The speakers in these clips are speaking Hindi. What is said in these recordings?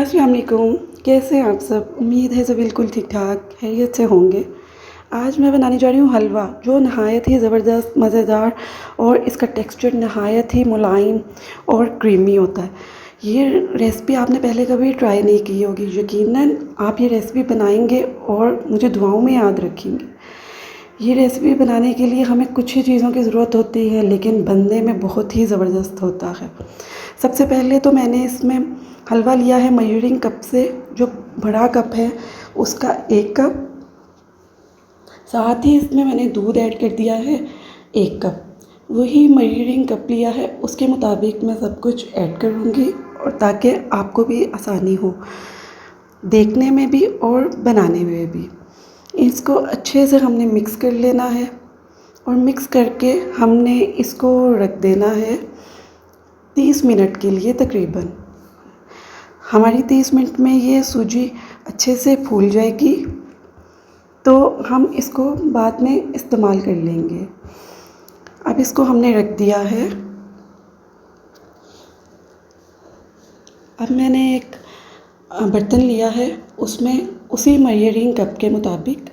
अस्सलाम वालेकुम। कैसे हैं आप सब? उम्मीद है सब बिल्कुल ठीक ठाक खैरियत से होंगे। आज मैं बनाने जा रही हूँ हलवा, जो नहायत ही ज़बरदस्त मज़ेदार और इसका टेक्सचर नहायत ही मुलायम और क्रीमी होता है। ये रेसिपी आपने पहले कभी ट्राई नहीं की होगी। यकीनन आप ये रेसिपी बनाएंगे और मुझे दुआओं में याद रखेंगे। ये रेसिपी बनाने के लिए हमें कुछ ही चीज़ों की ज़रूरत होती है, लेकिन बनने में बहुत ही ज़बरदस्त होता है। सबसे पहले तो मैंने इसमें हलवा लिया है मेजरिंग कप से, जो बड़ा कप है उसका 1 कप। साथ ही इसमें मैंने दूध ऐड कर दिया है 1 कप। वही मेजरिंग कप लिया है, उसके मुताबिक मैं सब कुछ ऐड करूँगी, और ताकि आपको भी आसानी हो देखने में भी और बनाने में भी। इसको अच्छे से हमने मिक्स कर लेना है, और मिक्स करके हमने इसको रख देना है 30 मिनट के लिए तकरीबन। हमारी 30 मिनट में ये सूजी अच्छे से फूल जाएगी, तो हम इसको बाद में इस्तेमाल कर लेंगे। अब इसको हमने रख दिया है। अब मैंने एक बर्तन लिया है, उसमें उसी मेजरिंग कप के मुताबिक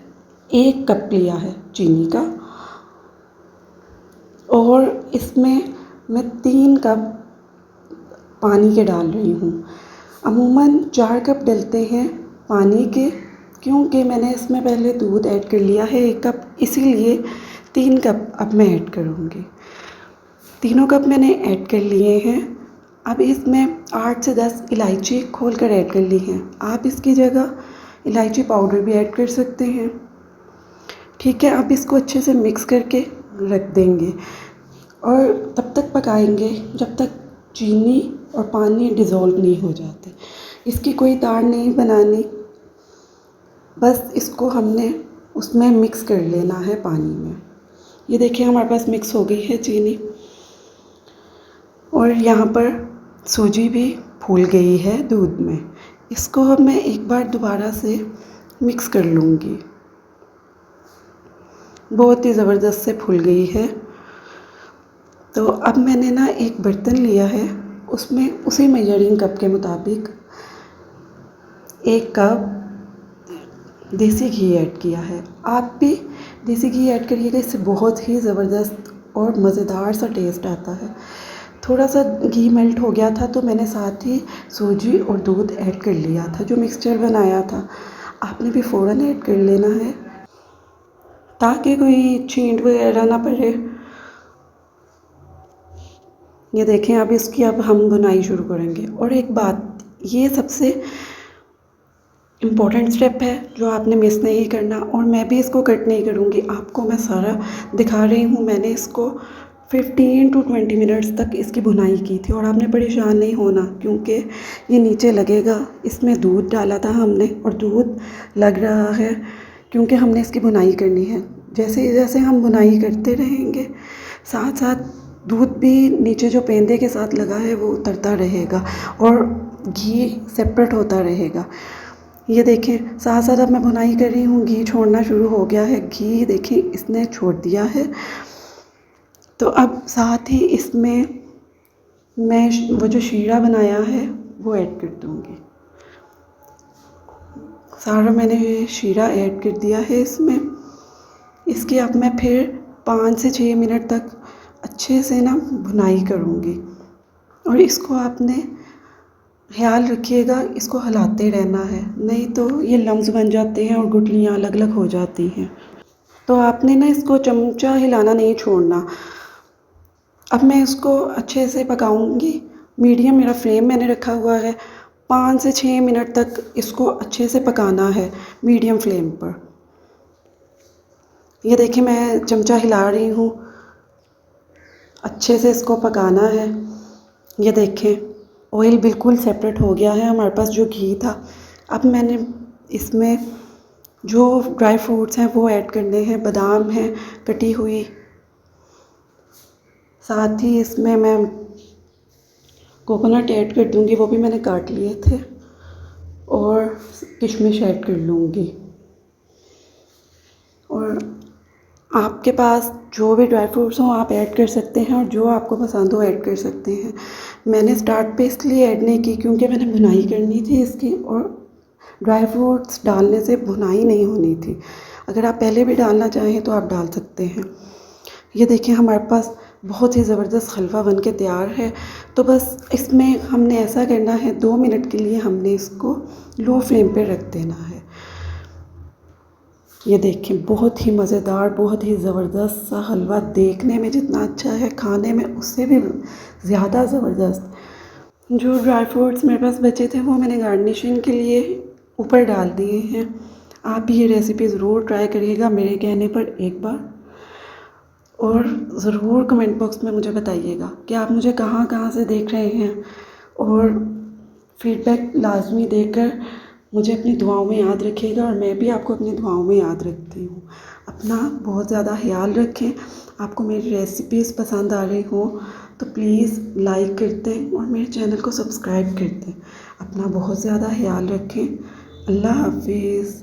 1 कप लिया है चीनी का, और इसमें मैं 3 कप पानी के डाल रही हूँ। अमूमन 4 कप डलते हैं पानी के, क्योंकि मैंने इसमें पहले दूध ऐड कर लिया है 1 कप, इसीलिए 3 कप अब मैं ऐड करूँगी। तीनों कप मैंने ऐड कर लिए हैं। अब इसमें 8 से 10 इलायची खोल कर ऐड कर ली हैं। आप इसकी जगह इलायची पाउडर भी ऐड कर सकते हैं। ठीक है, अब इसको अच्छे से मिक्स करके रख देंगे, और तब तक पकाएंगे जब तक चीनी और पानी डिज़ोल्व नहीं हो जाते। इसकी कोई तार नहीं बनानी, बस इसको हमने उसमें मिक्स कर लेना है पानी में। ये देखिए हमारे पास मिक्स हो गई है चीनी, और यहाँ पर सूजी भी फूल गई है दूध में। इसको अब मैं एक बार दोबारा से मिक्स कर लूँगी। बहुत ही ज़बरदस्त से फूल गई है। तो अब मैंने ना एक बर्तन लिया है, उसमें उसी मेजरिंग कप के मुताबिक 1 कप देसी घी ऐड किया है। आप भी देसी घी ऐड करिएगा, इससे बहुत ही ज़बरदस्त और मज़ेदार सा टेस्ट आता है। थोड़ा सा घी मेल्ट हो गया था, तो मैंने साथ ही सूजी और दूध ऐड कर लिया था, जो मिक्सचर बनाया था। आपने भी फ़ौरन ऐड कर लेना है, ताकि कोई छींट वगैरह ना पड़े। ये देखें, अब इसकी अब हम बुनाई शुरू करेंगे। और एक बात, ये सबसे इम्पॉर्टेंट स्टेप है जो आपने मिस नहीं करना, और मैं भी इसको कट नहीं करूँगी, आपको मैं सारा दिखा रही हूँ। मैंने इसको 15 to 20 मिनट्स तक इसकी बुनाई की थी, और आपने परेशान नहीं होना, क्योंकि ये नीचे लगेगा। इसमें दूध डाला था हमने, और दूध लग रहा है क्योंकि हमने इसकी बुनाई करनी है। जैसे जैसे हम बुनाई करते रहेंगे, साथ साथ दूध भी नीचे जो पेंदे के साथ लगा है वो उतरता रहेगा, और घी सेपरेट होता रहेगा। ये देखें, साथ साथ अब मैं बुनाई कर रही हूँ, घी छोड़ना शुरू हो गया है। घी देखिए इसने छोड़ दिया है। तो अब साथ ही इसमें मैं वो जो शीरा बनाया है वो ऐड कर दूँगी। सारा मैंने शीरा ऐड कर दिया है इसमें। इसकी अब मैं फिर 5 से 6 मिनट तक अच्छे से ना बुनाई करूँगी, और इसको आपने ख्याल रखिएगा, इसको हिलाते रहना है, नहीं तो ये लम्स बन जाते हैं और गुठलियाँ अलग अलग हो जाती हैं। तो आपने ना इसको चमचा हिलाना नहीं छोड़ना। अब मैं इसको अच्छे से पकाऊंगी। मीडियम मेरा फ्लेम मैंने रखा हुआ है। 5 से 6 मिनट तक इसको अच्छे से पकाना है मीडियम फ्लेम पर। ये देखिए मैं चमचा हिला रही हूँ, अच्छे से इसको पकाना है। ये देखें ऑयल बिल्कुल सेपरेट हो गया है हमारे पास जो घी था। अब मैंने इसमें जो ड्राई फ्रूट्स हैं वो ऐड करने हैं। बादाम है कटी हुई, साथ ही इसमें मैं कोकोनट ऐड कर दूंगी, वो भी मैंने काट लिए थे, और किशमिश ऐड कर लूँगी। और आपके पास जो भी ड्राई फ्रूट्स हों आप ऐड कर सकते हैं और जो आपको पसंद हो ऐड कर सकते हैं। मैंने स्टार्ट पे इसलिए ऐड नहीं की क्योंकि मैंने भुनाई करनी थी इसकी, और ड्राई फ्रूट्स डालने से भुनाई नहीं होनी थी। अगर आप पहले भी डालना चाहें तो आप डाल सकते हैं। ये देखिए हमारे पास बहुत ही ज़बरदस्त हलवा बन के तैयार है। तो बस इसमें हमने ऐसा करना है, 2 मिनट के लिए हमने इसको लो फ्लेम पे रख देना है। ये देखिए बहुत ही मज़ेदार, बहुत ही ज़बरदस्त सा हलवा, देखने में जितना अच्छा है खाने में उससे भी ज़्यादा ज़बरदस्त। जो ड्राई फ्रूट्स मेरे पास बचे थे वो मैंने गार्निशिंग के लिए ऊपर डाल दिए हैं। आप भी ये रेसिपी ज़रूर ट्राई करिएगा मेरे कहने पर एक बार, और ज़रूर कमेंट बॉक्स में मुझे बताइएगा कि आप मुझे कहाँ कहाँ से देख रहे हैं, और फीडबैक लाजमी देकर मुझे अपनी दुआओं में याद रखिएगा, और मैं भी आपको अपनी दुआओं में याद रखती हूँ। अपना बहुत ज़्यादा ख्याल रखें। आपको मेरी रेसिपीज़ पसंद आ रही हो तो प्लीज़ लाइक कर दें और मेरे चैनल को सब्सक्राइब कर दें। अपना बहुत ज़्यादा ख्याल रखें। अल्लाह हाफिज़।